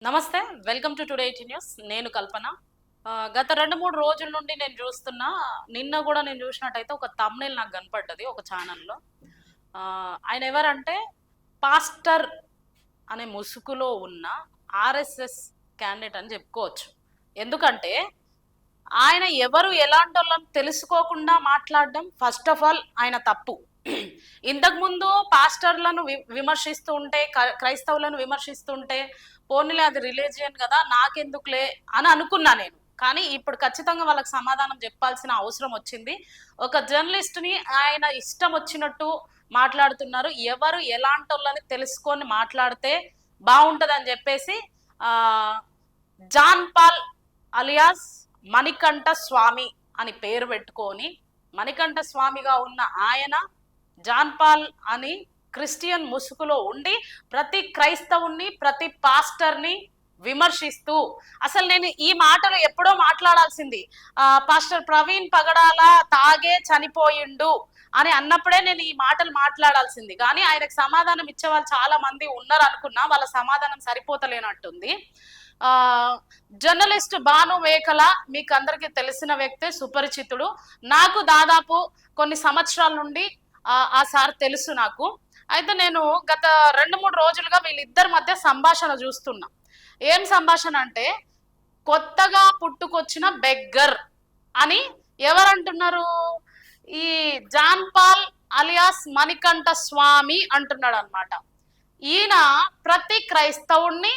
నమస్తే. Welcome to today eighty news. నేను కల్పన. గత 2, 3 రోజుల నుండి నేను చూస్తున్నా. నిన్న గూడా నేను చూసినట్టయితే ఒక థంబ్‌నెయిల్ నాకు కనపడ్డది ఒక ఛానెల్‌లో. ఆయన ఎవరంటే పాస్టర్ అనే ముసుగులో ఉన్న ఆర్ఎస్ఎస్ క్యాండిడేట్ అని చెప్పుకోవచ్చు. ఎందుకంటే ఆయన ఎవరు ఎలాంటోళ్ళని తెలుసుకోకుండా మాట్లాడడం ఫస్ట్ ఆఫ్ ఆల్ ఆయన తప్పు. ఇంతకుముందు పాస్టర్లను విమర్శిస్తూ ఉంటే, క్రైస్తవులను విమర్శిస్తుంటే, పోనీలే అది రిలీజియన్ కదా నాకెందుకులే అని అనుకున్నా నేను. కానీ ఇప్పుడు ఖచ్చితంగా వాళ్ళకి సమాధానం చెప్పాల్సిన అవసరం వచ్చింది. ఒక జర్నలిస్ట్ని ఆయన ఇష్టం వచ్చినట్టు మాట్లాడుతున్నారు. ఎవరు ఎలాంటోళ్ళని తెలుసుకొని మాట్లాడితే బాగుంటదని చెప్పేసి జాన్ పాల్ అలియాస్ మణికంఠ స్వామి అని పేరు పెట్టుకొని మణికంఠ స్వామిగా ఉన్న ఆయన జాన్ పాల్ అని క్రిస్టియన్ ముసుగులో ఉండి ప్రతి క్రైస్తవుని ప్రతి పాస్టర్ని విమర్శిస్తూ, అసలు నేను ఈ మాటలు ఎప్పుడో మాట్లాడాల్సింది. పాస్టర్ ప్రవీణ్ పగడాల తాగే చనిపోయిండు అని అన్నప్పుడే నేను ఈ మాటలు మాట్లాడాల్సింది. కానీ ఆయనకు సమాధానం ఇచ్చే వాళ్ళు చాలా మంది ఉన్నారు అనుకున్నా, వాళ్ళ సమాధానం సరిపోతలేనట్టుంది. జర్నలిస్ట్ భాను మేకల మీకు అందరికీ తెలిసిన వ్యక్తే, సుపరిచితుడు. నాకు దాదాపు కొన్ని సంవత్సరాల నుండి ఆ సార్ తెలుసు నాకు. అయితే నేను గత 2, 3 రోజులుగా వీళ్ళిద్దరి మధ్య సంభాషణ చూస్తున్నా. ఏం సంభాషణ అంటే, కొత్తగా పుట్టుకొచ్చిన బెగ్గర్ అని ఎవరంటున్నారు? ఈ జాన్ పాల్ అలియాస్ మణికంఠ స్వామి అంటున్నాడు అనమాట. ఈయన ప్రతి క్రైస్తవుణ్ణి,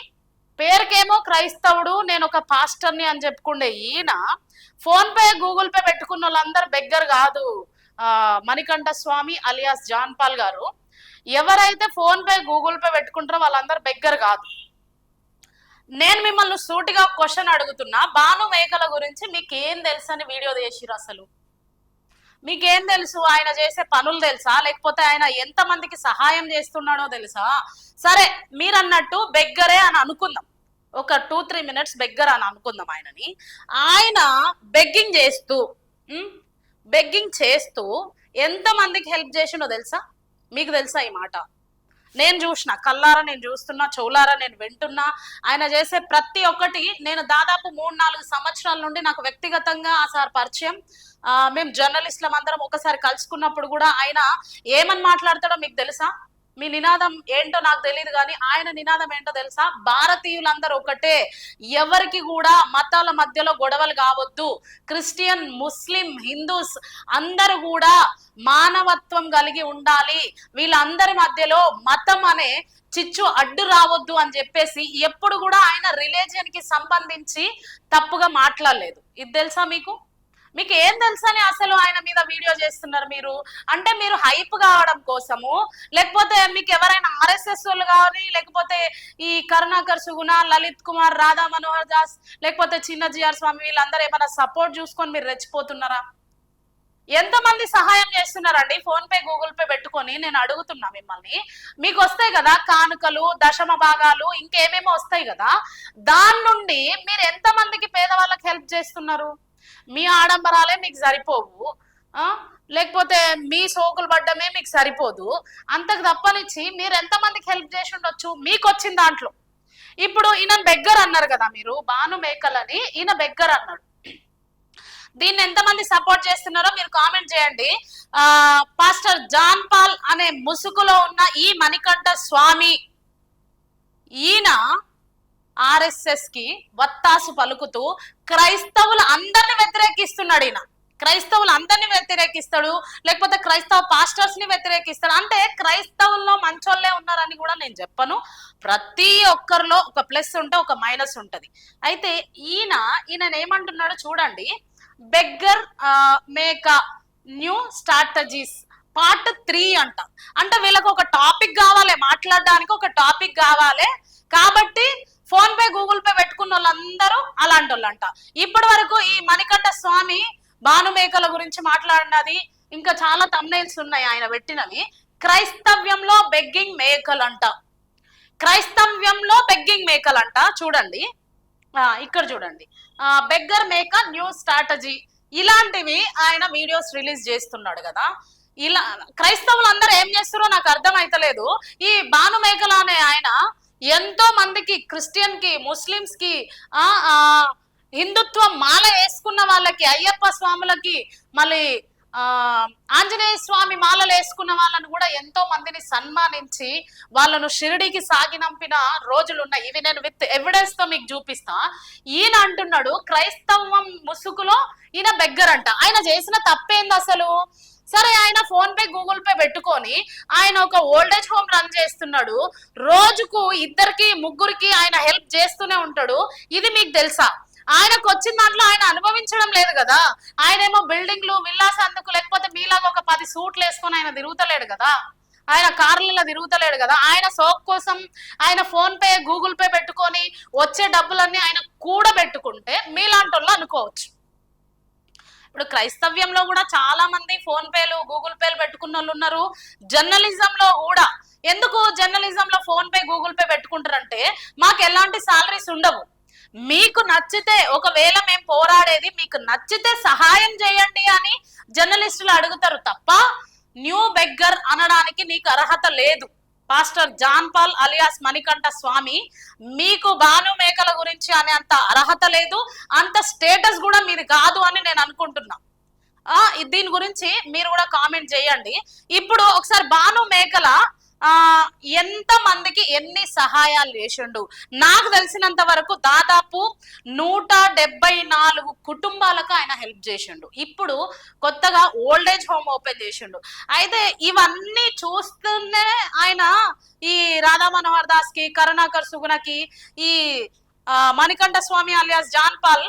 పేరుకేమో క్రైస్తవుడు, నేను ఒక పాస్టర్ని అని చెప్పుకుండే ఈయన ఫోన్ పే గూగుల్ పే పెట్టుకున్న వాళ్ళందరూ బెగ్గర్ కాదు. మణికంఠ స్వామి అలియాస్ జాన్ పాల్ గారు ఎవరైతే ఫోన్ పే గూగుల్ పే పెట్టుకుంటారో వాళ్ళందరూ బెగ్గర్ కాదు. నేను మిమ్మల్ని సూటిగా క్వశ్చన్ అడుగుతున్నా, భాను మేకల గురించి మీకేం తెలుసు అని వీడియో చేసిరు? అసలు మీకేం తెలుసు? ఆయన చేసే పనులు తెలుసా? లేకపోతే ఆయన ఎంత మందికి సహాయం చేస్తున్నాడో తెలుసా? సరే, మీరు అన్నట్టు బెగ్గరే అని అనుకుందాం, ఒక 2-3 మినిట్స్ బెగ్గర్ అని అనుకుందాం ఆయనని. ఆయన బెగ్గింగ్ చేస్తూ ఎంత మందికి హెల్ప్ చేసిండో తెలుసా? మీకు తెలుసా ఈ మాట? నేను చూసిన కల్లారా, నేను చూస్తున్నా, చెవులారా నేను వింటున్నా. ఆయన చేసే ప్రతి ఒక్కటి, నేను దాదాపు 3-4 సంవత్సరాల నుండి నాకు వ్యక్తిగతంగా ఆ సార్ పరిచయం. మేము జర్నలిస్టులం అందరం ఒకసారి కలుసుకున్నప్పుడు కూడా ఆయన ఏమని మాట్లాడతాడో మీకు తెలుసా? మీ నినాదం ఏంటో నాకు తెలియదు, కానీ ఆయన నినాదం ఏంటో తెలుసా? భారతీయులందరూ ఒకటే, ఎవరికి కూడా మతాల మధ్యలో గొడవలు కావద్దు, క్రిస్టియన్, ముస్లిం, హిందూస్ అందరూ కూడా మానవత్వం కలిగి ఉండాలి, వీళ్ళందరి మధ్యలో మతం అనే చిచ్చు అడ్డు రావద్దు అని చెప్పేసి ఎప్పుడు కూడా ఆయన రిలీజియన్ కి సంబంధించి తప్పుగా మాట్లాడలేదు. ఇది తెలుసా మీకు? మీకు ఏం తెలుసని అసలు ఆయన మీద వీడియో చేస్తున్నారు మీరు? అంటే మీరు హైప్ కావడం కోసము, లేకపోతే మీకు ఎవరైనా ఆర్ఎస్ఎస్ వాళ్ళు కానీ, లేకపోతే ఈ కరుణాకర్ సుగుణ, లలిత్ కుమార్, రాధా మనోహర్ దాస్, లేకపోతే చిన్న జిఆర్ స్వామి, వీళ్ళందరూ ఏమైనా సపోర్ట్ చూసుకొని మీరు రెచ్చిపోతున్నారా? ఎంతమంది సహాయం చేస్తున్నారండి ఫోన్ పే గూగుల్ పే పెట్టుకొని? నేను అడుగుతున్నా మిమ్మల్ని. మీకు వస్తాయి కదా కానుకలు, దశమ భాగాలు, ఇంకేమేమో వస్తాయి కదా, దాని నుండి మీరు ఎంతమందికి పేదవాళ్ళకి హెల్ప్ చేస్తున్నారు? మీ ఆడంబరాలే మీకు సరిపోవు, లేకపోతే మీ సోకులు పడ్డమే మీకు సరిపోదు, అంతకు తప్పనిచ్చి మీరు ఎంతమందికి హెల్ప్ చేసి ఉండొచ్చు మీకు వచ్చిన దాంట్లో? ఇప్పుడు ఈయన బెగ్గర్ అన్నారు కదా మీరు, భాను మేకలని, ఈయన బెగ్గర్ అన్నాడు. దీన్ని ఎంతమంది సపోర్ట్ చేస్తున్నారో మీరు కామెంట్ చేయండి. పాస్టర్ జాన్ పాల్ అనే ముసుగులో ఉన్న ఈ మణికంఠ స్వామి, ఈయన ఆర్ఎస్ఎస్ కి వత్తాసు పలుకుతూ క్రైస్తవులు అందరిని వ్యతిరేకిస్తున్నాడు. ఈయన క్రైస్తవులు అందరిని వ్యతిరేకిస్తాడు, లేకపోతే క్రైస్తవ పాస్టర్స్ ని వ్యతిరేకిస్తాడు. అంటే క్రైస్తవుల్లో మంచోళ్ళే ఉన్నారని కూడా నేను చెప్పను. ప్రతి ఒక్కరిలో ఒక ప్లస్ ఉంటే ఒక మైనస్ ఉంటది. అయితే ఈయన ఏమంటున్నాడో చూడండి. బెగ్గర్ మేక న్యూ స్ట్రాటజీస్ పార్ట్ 3 అంట. అంటే వీళ్ళకి ఒక టాపిక్ కావాలి, మాట్లాడడానికి ఒక టాపిక్ కావాలి. కాబట్టి ఫోన్ పే గూగుల్ పే పెట్టుకున్న వాళ్ళందరూ అలాంటి వాళ్ళంట. ఇప్పటి వరకు ఈ మణికంఠ స్వామి భాను మేకల గురించి మాట్లాడినది, ఇంకా చాలా థంబ్నెయిల్స్ ఉన్నాయి ఆయన పెట్టినవి. క్రైస్తవ్యంలో బెగ్గింగ్ మేకలంట, క్రైస్తవ్యంలో బెగ్గింగ్ మేకలంట. చూడండి, ఇక్కడ చూడండి, బెగ్గర్ మేక న్యూ స్ట్రాటజీ, ఇలాంటివి ఆయన వీడియోస్ రిలీజ్ చేస్తున్నాడు కదా. ఇలా క్రైస్తవులు అందరూ ఏం చేస్తారో నాకు అర్థం అయితలేదు. ఈ భాను మేకల అనే ఆయన ఎంతో మందికి, క్రిస్టియన్ కి, ముస్లిమ్స్ కి, ఆ ఆ హిందుత్వ మాల వేసుకున్న వాళ్ళకి, అయ్యప్ప స్వాములకి, మళ్ళీ ఆ ఆంజనేయ స్వామి మాలలు వేసుకున్న వాళ్ళను కూడా ఎంతో మందిని సన్మానించి వాళ్ళను షిరిడికి సాగినంపిన రోజులు ఉన్నాయి. ఇవి నేను విత్ ఎవిడెన్స్ తో మీకు చూపిస్తా. ఈయన అంటున్నాడు క్రైస్తవం ముసుగులో ఈయన బెగ్గరంట. ఆయన చేసిన తప్పేంది అసలు? సరే, ఆయన ఫోన్ పే, గూగుల్ పే పెట్టుకొని ఆయన ఒక ఓల్డేజ్ హోమ్ రన్ చేస్తున్నాడు. రోజుకు ఇద్దరికి, ముగ్గురికి ఆయన హెల్ప్ చేస్తూనే ఉంటాడు. ఇది మీకు తెలుసా? ఆయనకు వచ్చిన దాంట్లో ఆయన అనుభవించడం లేదు కదా. ఆయనేమో బిల్డింగ్లు, విల్లాస్ అందుకు, లేకపోతే మీలాగా ఒక 10 సూట్లు వేసుకొని ఆయన తిరుగుతలేడు కదా, ఆయన కార్లలో తిరుగుతలేడు కదా. ఆయన సోక్ కోసం ఆయన ఫోన్ పే, గూగుల్ పే పెట్టుకొని వచ్చే డబ్బులన్నీ ఆయన కూడబెట్టుకుంటే మీలాంటి వాళ్ళు అనుకోవచ్చు. ఇప్పుడు క్రైస్తవ్యంలో కూడా చాలా మంది ఫోన్ పేలు, గూగుల్ పేలు పెట్టుకున్న వాళ్ళు ఉన్నారు. జర్నలిజంలో కూడా ఎందుకు జర్నలిజంలో ఫోన్ పే, గూగుల్ పే పెట్టుకుంటారంటే మాకు ఎలాంటి సాలరీస్ ఉండవు. మీకు నచ్చితే, ఒకవేళ మేము పోరాడేది మీకు నచ్చితే సహాయం చేయండి అని జర్నలిస్టులు అడుగుతారు తప్ప న్యూ బెగ్గర్ అనడానికి నీకు అర్హత లేదు. Pastor John Paul alias Manikanta Swamy, మీకు బాను మేకల గురించి అనే అంత అర్హత లేదు, అంత స్టేటస్ కూడా మీది కాదు అని నేను అనుకుంటున్నా. దీని గురించి మీరు కూడా కామెంట్ చేయండి. ఇప్పుడు ఒకసారి బాను మేకల ఎంత మందికి ఎన్ని సహాయాలు చేసిండు? నాకు తెలిసినంత వరకు దాదాపు 174 కుటుంబాలకు ఆయన హెల్ప్ చేసిండు. ఇప్పుడు కొత్తగా ఓల్డేజ్ హోమ్ ఓపెన్ చేసిండు. అయితే ఇవన్నీ చూస్తూనే ఆయన ఈ రాధా మనోహర్ దాస్ కి, కరుణాకర్ సుగుణకి, ఈ మణికంఠ స్వామి అలియాస్ జాన్ పాల్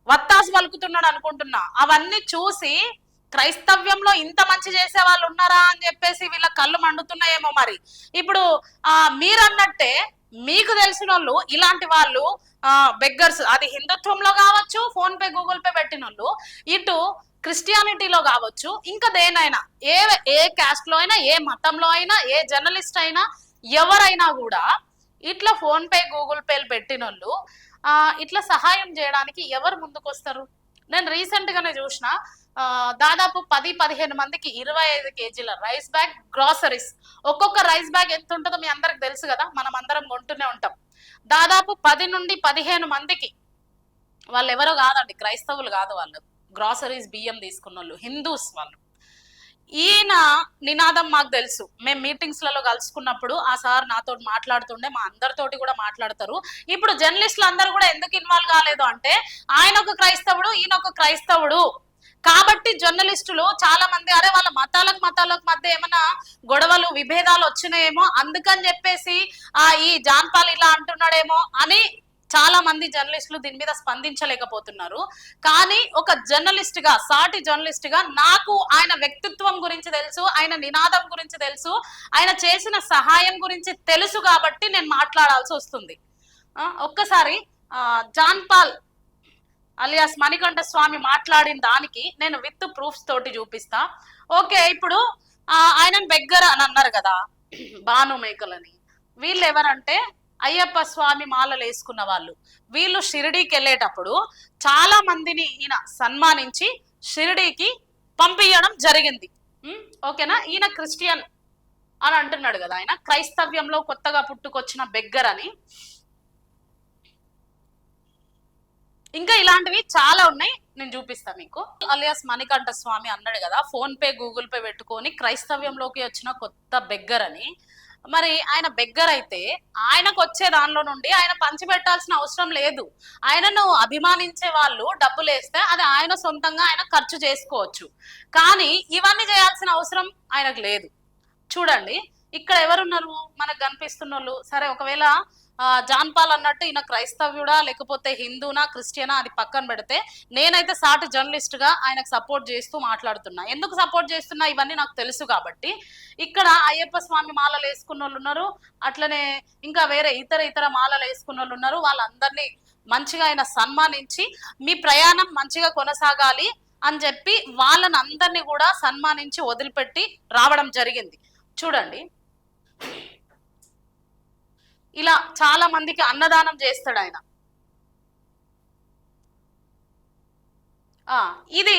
వత్తాసు పలుకుతున్నాడు అనుకుంటున్నా. అవన్నీ చూసి క్రైస్తవ్యంలో ఇంత మంచి చేసే వాళ్ళు ఉన్నారా అని చెప్పేసి వీళ్ళ కళ్ళు మండుతున్నాయేమో. మరి ఇప్పుడు మీరన్నట్టే మీకు తెలిసిన వాళ్ళు ఇలాంటి వాళ్ళు బెగ్గర్స్, అది హిందుత్వంలో కావచ్చు, ఫోన్ పే, గూగుల్ పే పెట్టిన వాళ్ళు, ఇటు క్రిస్టియానిటీలో కావచ్చు, ఇంకా దేనైనా, ఏ క్యాస్ట్ లో అయినా, ఏ మతంలో అయినా, ఏ జర్నలిస్ట్ అయినా, ఎవరైనా కూడా ఇట్లా ఫోన్ పే, గూగుల్ పేలు పెట్టిన వాళ్ళు ఇట్లా సహాయం చేయడానికి ఎవరు ముందుకు వస్తారు? నేను రీసెంట్ గానే చూసిన, దాదాపు 10-15 మందికి 25 కేజీల రైస్ బ్యాగ్, గ్రాసరీస్. ఒక్కొక్క రైస్ బ్యాగ్ ఎంత ఉంటుందో మీ అందరికి తెలుసు కదా, మనం అందరం కొంటూనే ఉంటాం. దాదాపు 10 నుండి 15 మందికి, వాళ్ళు ఎవరో కాదండి, క్రైస్తవులు కాదు వాళ్ళు, గ్రాసరీస్ బియ్యం తీసుకున్న వాళ్ళు, హిందూస్ వాళ్ళు. ఈయన నినాదం మాకు తెలుసు. మేము మీటింగ్స్ లలో కలుసుకున్నప్పుడు ఆ సార్ నాతో మాట్లాడుతుండే, మా అందరితోటి కూడా మాట్లాడతారు. ఇప్పుడు జర్నలిస్టులు అందరూ కూడా ఎందుకు ఇన్వాల్వ్ కాలేదు అంటే, ఆయన ఒక క్రైస్తవుడు, ఈయన ఒక క్రైస్తవుడు కాబట్టి జర్నలిస్టులు చాలా మంది అరే వాళ్ళ మతాలకు మధ్య ఏమైనా గొడవలు, విభేదాలు వచ్చినాయేమో అందుకని చెప్పేసి ఈ జాన్ పాల్ ఇలా అంటున్నాడేమో అని చాలా మంది జర్నలిస్టులు దీని మీద స్పందించలేకపోతున్నారు. కానీ ఒక జర్నలిస్ట్ గా, సాటి జర్నలిస్ట్ గా నాకు ఆయన వ్యక్తిత్వం గురించి తెలుసు, ఆయన నినాదం గురించి తెలుసు, ఆయన చేసిన సహాయం గురించి తెలుసు కాబట్టి నేను మాట్లాడాల్సి వస్తుంది. ఒక్కసారి జాన్ పాల్ అలియాస్ మణికంఠ స్వామి మాట్లాడిన దానికి నేను విత్ ప్రూఫ్స్ తోటి చూపిస్తా. ఓకే, ఇప్పుడు ఆయన బెగ్గర అని అన్నారు కదా బాను మేకలని. వీళ్ళు ఎవరంటే అయ్యప్ప స్వామి మాలలు వేసుకున్న వాళ్ళు. వీళ్ళు షిరిడీకి వెళ్ళేటప్పుడు చాలా మందిని ఈయన సన్మానించి షిరిడీకి పంపించడం జరిగింది. ఓకేనా? ఈయన క్రిస్టియన్ అని అంటున్నాడు కదా, ఆయన క్రైస్తవ్యంలో కొత్తగా పుట్టుకొచ్చిన బెగ్గర్ అని. ఇంకా ఇలాంటివి చాలా ఉన్నాయి, నేను చూపిస్తా మీకు. అలియాస్ మణికంఠ స్వామి అన్నాడు కదా ఫోన్ పే, గూగుల్ పే పెట్టుకొని క్రైస్తవ్యంలోకి వచ్చిన కొత్త బెగ్గర్ అని. మరి ఆయన బెగ్గర్ అయితే ఆయనకు వచ్చే దానిలో నుండి ఆయన పంచిపెట్టాల్సిన అవసరం లేదు. ఆయనను అభిమానించే వాళ్ళు డబ్బులు వేస్తే అది ఆయన సొంతంగా ఆయన ఖర్చు చేసుకోవచ్చు. కానీ ఇవన్నీ చేయాల్సిన అవసరం ఆయనకు లేదు. చూడండి ఇక్కడ ఎవరున్నారు మనకు కనిపిస్తున్న వాళ్ళు. సరే, ఒకవేళ జాన్ పాల్ అన్నట్టు ఈయన క్రైస్తవ్యుడా లేకపోతే హిందూనా క్రిస్టియనా అది పక్కన పెడితే, నేనైతే సాటి జర్నలిస్ట్ గా ఆయనకు సపోర్ట్ చేస్తూ మాట్లాడుతున్నా. ఎందుకు సపోర్ట్ చేస్తున్నా ఇవన్నీ నాకు తెలుసు కాబట్టి. ఇక్కడ అయ్యప్ప స్వామి మాలలు వేసుకున్న వాళ్ళు ఉన్నారు, అట్లనే ఇంకా వేరే ఇతర మాలలు వేసుకున్న వాళ్ళు ఉన్నారు. వాళ్ళందరినీ మంచిగా ఆయన సన్మానించి మీ ప్రయాణం మంచిగా కొనసాగాలి అని చెప్పి వాళ్ళని అందరినీ కూడా సన్మానించి వదిలిపెట్టి రావడం జరిగింది. చూడండి, ఇలా చాలా మందికి అన్నదానం చేస్తాడు ఆయన. ఇది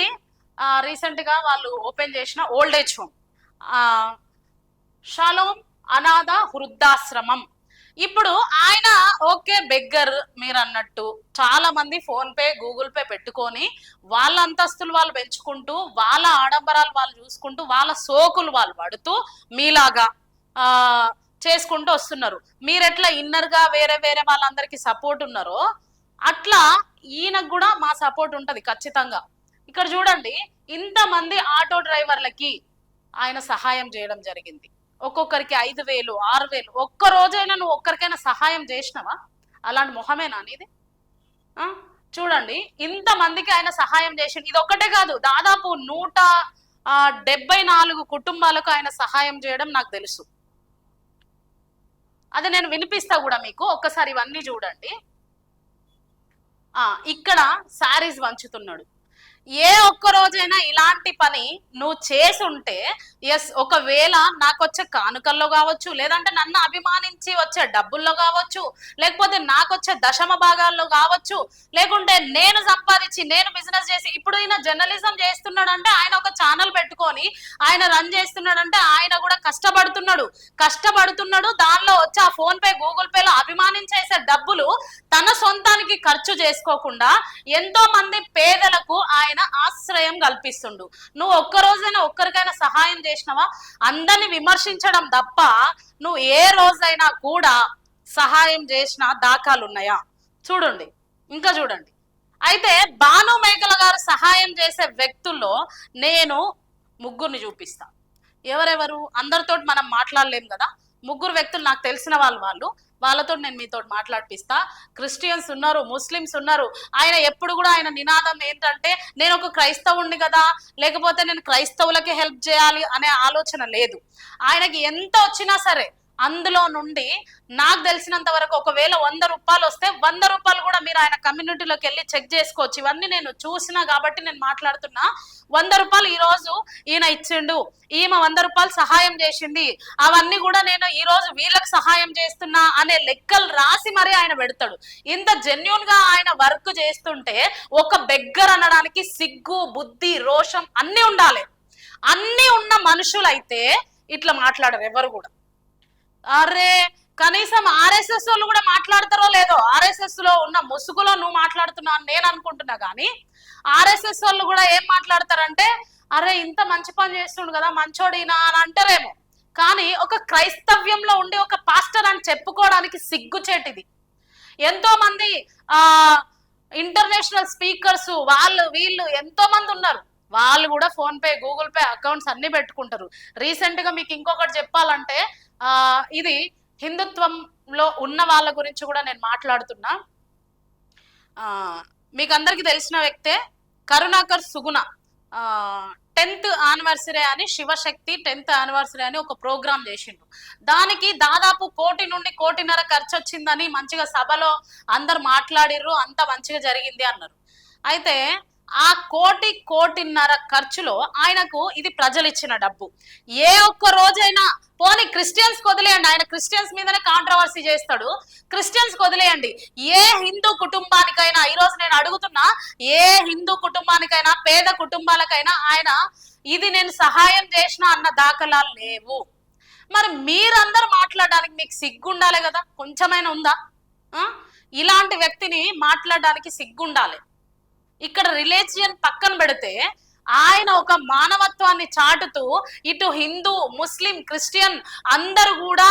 రీసెంట్ గా వాళ్ళు ఓపెన్ చేసిన ఓల్డేజ్ హోమ్, షాలోమ్ అనాథ వృద్ధాశ్రమం. ఇప్పుడు ఆయన ఓకే బెగ్గర్ మీరు అన్నట్టు చాలా మంది ఫోన్ పే గూగుల్ పే పెట్టుకొని వాళ్ళ అంతస్తులు వాళ్ళు పెంచుకుంటూ వాళ్ళ ఆడంబరాలు వాళ్ళు చూసుకుంటూ వాళ్ళ సోకులు వాళ్ళు పడుతూ మీలాగా ఆ చేసుకుంటూ వస్తున్నారు. మీరు ఎట్లా ఇన్నర్ గా వేరే వేరే వాళ్ళందరికీ సపోర్ట్ ఉన్నారో అట్లా ఈయనకు కూడా మా సపోర్ట్ ఉంటది ఖచ్చితంగా. ఇక్కడ చూడండి, ఇంతమంది ఆటో డ్రైవర్లకి ఆయన సహాయం చేయడం జరిగింది. ఒక్కొక్కరికి 5,000 6,000. ఒక్క రోజైనా నువ్వు ఒక్కరికైనా సహాయం చేసినవా? అలాంటి మొహమేనా నీది? చూడండి, ఇంతమందికి ఆయన సహాయం చేసింది. ఇది ఒక్కటే కాదు, దాదాపు 174 కుటుంబాలకు ఆయన సహాయం చేయడం నాకు తెలుసు. అది నేను వినిపిస్తా కూడా మీకు, ఒక్కసారి ఇవన్నీ చూడండి. ఇక్కడ శారీస్ వంచుతున్నాడు. ఏ ఒక్క రోజైనా ఇలాంటి పని నువ్వు చేసుంటే ఎస్, ఒకవేళ నాకు వచ్చే కానుకల్లో కావచ్చు, లేదంటే నన్ను అభిమానించి వచ్చే డబ్బుల్లో కావచ్చు, లేకపోతే నాకు వచ్చే దశమ భాగాల్లో కావచ్చు, లేకుంటే నేను సంపాదించి నేను బిజినెస్ చేసి, ఇప్పుడు ఈయన జర్నలిజం చేస్తున్నాడంటే ఆయన ఒక ఛానల్ పెట్టుకొని ఆయన రన్ చేస్తున్నాడంటే ఆయన కూడా కష్టపడుతున్నాడు. దానిలో వచ్చి ఆ ఫోన్ పే గూగుల్ పేలో అభిమానించేసే డబ్బులు తన సొంతానికి ఖర్చు చేసుకోకుండా ఎంతో మంది పేదలకు ఆయన ఆశ్రయం కల్పిస్తుండు. నువ్వు ఒక్క రోజైనా ఒక్కరికైనా సహాయం చేసినవా? అందరిని విమర్శించడం తప్ప నువ్వు ఏ రోజైనా కూడా సహాయం చేసిన దాఖలు ఉన్నాయా? చూడండి, ఇంకా చూడండి. అయితే భాను మేకల గారు సహాయం చేసే వ్యక్తుల్లో నేను ముగ్గురిని చూపిస్తా. ఎవరెవరు? అందరితో మనం మాట్లాడలేం కదా, ముగ్గురు వ్యక్తులు నాకు తెలిసిన వాళ్ళతో నేను మీతో మాట్లాడిపిస్తా. క్రిస్టియన్స్ ఉన్నారు, ముస్లిమ్స్ ఉన్నారు. ఆయన ఎప్పుడు కూడా ఆయన నినాదం ఏంటంటే నేను ఒక క్రైస్తవుణ్ణి కదా, లేకపోతే నేను క్రైస్తవులకి హెల్ప్ చేయాలి అనే ఆలోచన లేదు. ఆయనకి ఎంత వచ్చినా సరే అందులో నుండి నాకు తెలిసినంత వరకు ఒకవేళ 100 రూపాయలు వస్తే 100 రూపాయలు కూడా మీరు ఆయన కమ్యూనిటీలోకి వెళ్ళి చెక్ చేసుకోవచ్చు. ఇవన్నీ నేను చూసినా కాబట్టి నేను మాట్లాడుతున్నా. 100 రూపాయలు ఈ రోజు ఈయన ఇచ్చిండు, ఈమె 100 రూపాయలు సహాయం చేసింది, అవన్నీ కూడా నేను ఈ రోజు వీళ్ళకి సహాయం చేస్తున్నా అనే లెక్కలు రాసి మరీ ఆయన పెడతాడు. ఇంత జెన్యున్ గా ఆయన వర్క్ చేస్తుంటే ఒక బెగ్గర్ అనడానికి సిగ్గు, బుద్ధి, రోషం అన్ని ఉండాలి. అన్ని ఉన్న మనుషులైతే ఇట్లా మాట్లాడరు ఎవరు కూడా. అరే కనీసం ఆర్ఎస్ఎస్ వాళ్ళు కూడా మాట్లాడతారో లేదో, ఆర్ఎస్ఎస్ లో ఉన్న ముసుగులో నువ్వు మాట్లాడుతున్నావు అని నేను అనుకుంటున్నా. కానీ ఆర్ఎస్ఎస్ వాళ్ళు కూడా ఏం మాట్లాడతారంటే అరే ఇంత మంచి పని చేస్తుండు కదా మంచోడినా అని అంటారేమో. కానీ ఒక క్రైస్తవ్యంలో ఉండి ఒక పాస్టర్ అని చెప్పుకోవడానికి సిగ్గుచేటిది. ఎంతో మంది ఇంటర్నేషనల్ స్పీకర్స్ వీళ్ళు ఎంతో మంది ఉన్నారు. వాళ్ళు కూడా phone pay Google pay accounts అన్ని పెట్టుకుంటారు. రీసెంట్ గా మీకు ఇంకొకటి చెప్పాలంటే ఇది హిందుత్వంలో ఉన్న వాళ్ళ గురించి కూడా నేను మాట్లాడుతున్నా. మీకు అందరికి తెలిసిన వ్యక్తే కరుణాకర్ సుగుణ 10th యానివర్సరీ అని శివశక్తి 10th యానివర్సరీ అని ఒక ప్రోగ్రామ్ చేసిండు. దానికి దాదాపు 1 కోటి నుండి 1.5 కోటి ఖర్చు వచ్చిందని మంచిగా సభలో అందరు మాట్లాడిర్రు, అంత మంచిగా జరిగింది అన్నారు. అయితే ఆ 1 కోటి ఖర్చులో ఆయనకు ఇది ప్రజలు ఇచ్చిన డబ్బు. ఏ ఒక్క రోజైనా పోనీ క్రిస్టియన్స్ వదిలేయండి, ఆయన క్రిస్టియన్స్ మీదనే కాంట్రవర్సీ చేస్తాడు, క్రిస్టియన్స్ వదిలేయండి, ఏ హిందూ కుటుంబానికైనా ఈరోజు నేను అడుగుతున్నా, ఏ హిందూ కుటుంబానికైనా పేద కుటుంబాలకైనా ఆయన ఇది నేను సహాయం చేసిన అన్న దాఖలాలు లేవు. మరి మీరందరూ మాట్లాడడానికి మీకు సిగ్గుండాలి కదా, కొంచెమైనా ఉందా? ఇలాంటి వ్యక్తిని మాట్లాడడానికి సిగ్గుండాలి. ఇక్కడ రిలీజియన్ పక్కన పెడితే ఆయన ఒక మానవత్వాన్ని చాటుతూ ఇటు హిందూ, ముస్లిం, క్రిస్టియన్ అందరూ కూడా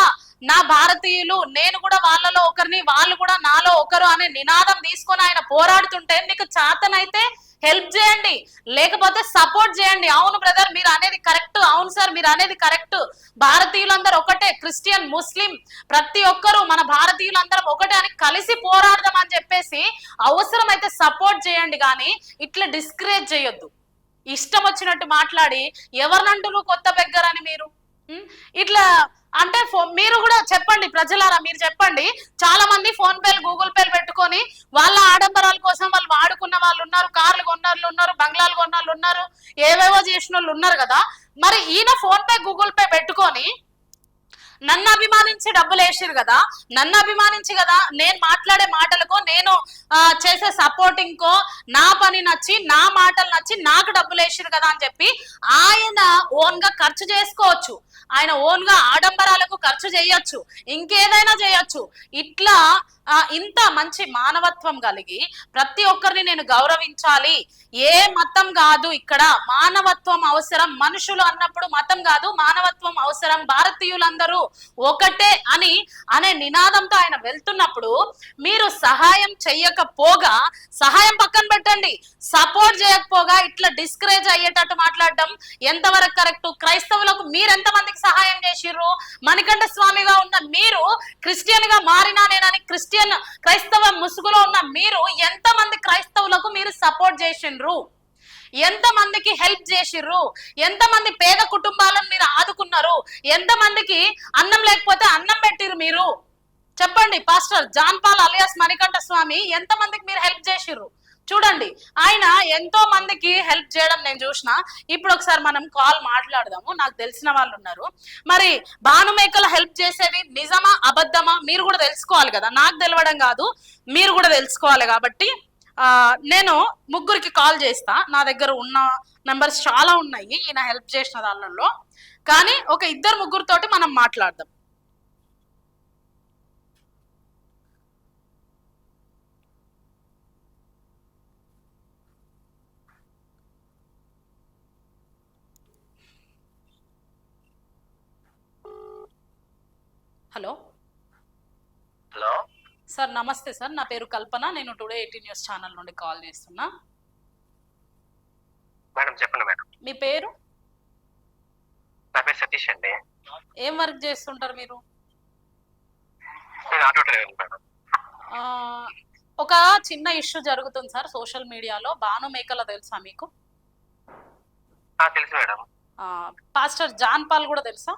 నా భారతీయులు, నేను కూడా వాళ్ళలో ఒకరిని, వాళ్ళు కూడా నాలో ఒకరు అనే నినాదం తీసుకొని ఆయన పోరాడుతుంటే మీకు చేతనైతే హెల్ప్ చేయండి, లేకపోతే సపోర్ట్ చేయండి. అవును బ్రదర్ మీరు అనేది కరెక్ట్, అవును సార్ మీరు అనేది కరెక్ట్, భారతీయులందరూ ఒకటే, క్రిస్టియన్, ముస్లిం ప్రతి ఒక్కరు మన భారతీయులందరం ఒకటే అని కలిసి పోరాడదాం అని చెప్పేసి అవసరమైతే సపోర్ట్ చేయండి. కానీ ఇట్లా డిస్కరేజ్ చేయొద్దు. ఇష్టం వచ్చినట్టు మాట్లాడి ఎవరినంటూ నువ్వు కొత్త బెగ్గరని మీరు ఇట్లా అంటే మీరు కూడా చెప్పండి, ప్రజలారా మీరు చెప్పండి. చాలా మంది ఫోన్ పేలు గూగుల్ పేలు పెట్టుకొని వాళ్ళ ఆడంబరాల కోసం వాళ్ళు వాడుకున్న వాళ్ళు ఉన్నారు, కార్లు కొన్న ఉన్నారు, బంగ్లాలు కొన్న వాళ్ళు ఉన్నారు, ఏవేవో చేసిన వాళ్ళు ఉన్నారు కదా. మరి ఈయన ఫోన్ పే గూగుల్ పే పెట్టుకొని నన్ను అభిమానించి డబ్బులు వేసిరు కదా, నన్ను అభిమానించి కదా నేను మాట్లాడే మాటలకో నేను చేసే సపోర్టింగ్ కో నా పని నచ్చి నా మాటలు నచ్చి నాకు డబ్బులు వేసిరు కదా అని చెప్పి ఆయన ఓన్ గా ఖర్చు చేసుకోవచ్చు. ఆయన ఓన్ గా ఆడంబరాలకు ఖర్చు చేయొచ్చు, ఇంకేదైనా చేయొచ్చు. ఇట్లా ఇంత మంచి మానవత్వం కలిగి ప్రతి ఒక్కరిని నేను గౌరవించాలి. ఏ మతం కాదు, ఇక్కడ మానవత్వం అవసరం. మనుషులు అన్నప్పుడు మతం కాదు, మానవత్వం అవసరం. భారతీయులందరూ ఒకటే అనే నినాదంతో ఆయన వెళ్తున్నప్పుడు మీరు సహాయం చెయ్యకపోగా, సహాయం పక్కన పెట్టండి, సపోర్ట్ చేయకపోగా ఇట్లా డిస్కరేజ్ అయ్యేటట్టు మాట్లాడడం ఎంతవరకు కరెక్ట్? క్రైస్తవులకు మీరెంత మందికి సహాయం చేసిర్రు? మణికంఠ స్వామిగా ఉన్న మీరు క్రిస్టియన్ గా మారినా నేనని క్రైస్తవ ముసుగులో ఉన్న మీరు ఎంతమంది క్రైస్తవులకు మీరు సపోర్ట్ చేసిండ్రు? ఎంతమందికి హెల్ప్ చేసిర్రు? ఎంతమంది పేద కుటుంబాలను మీరు ఆదుకున్నారు? ఎంతమందికి అన్నం లేకపోతే అన్నం పెట్టిరు మీరు? చెప్పండి. Pastor John Paul alias Manikanta Swamy ఎంతమందికి మీరు హెల్ప్ చేసిర్రు? చూడండి, ఆయన ఎంతో మందికి హెల్ప్ చేయడం నేను చూసిన. ఇప్పుడు ఒకసారి మనం కాల్ మాట్లాడదాము. నాకు తెలిసిన వాళ్ళు ఉన్నారు. మరి భానుమేకల హెల్ప్ చేసేది నిజమా అబద్ధమా మీరు కూడా తెలుసుకోవాలి కదా. నాకు తెలవడం కాదు, మీరు కూడా తెలుసుకోవాలి. కాబట్టి నేను ముగ్గురికి కాల్ చేస్తా. నా దగ్గర ఉన్న నెంబర్స్ చాలా ఉన్నాయి ఈయన హెల్ప్ చేసిన దానిలో, కానీ ఒక ఇద్దరు ముగ్గురితోటి మనం మాట్లాడదాం. హలో హలో సార్, నమస్తే సార్. నా పేరు కల్పన. నేను టుడే 18 న్యూస్ ఛానల్ నుండి కాల్ చేస్తున్నా. మేడం చెప్పండి మేడం. మీ పేరు? నా పేరు సతీష్ అండి. ఏం వర్క్ చేస్తుంటారు మీరు? నేను ఆటో డ్రైవర్ మేడం. ఒక చిన్న ఇష్యూ జరుగుతుంది సార్ సోషల్ మీడియాలో. భానుమేకల తెలుసా మీకు? తెలుసు మేడం. పాస్టర్ జాన్ పాల్ కూడా తెలుసా?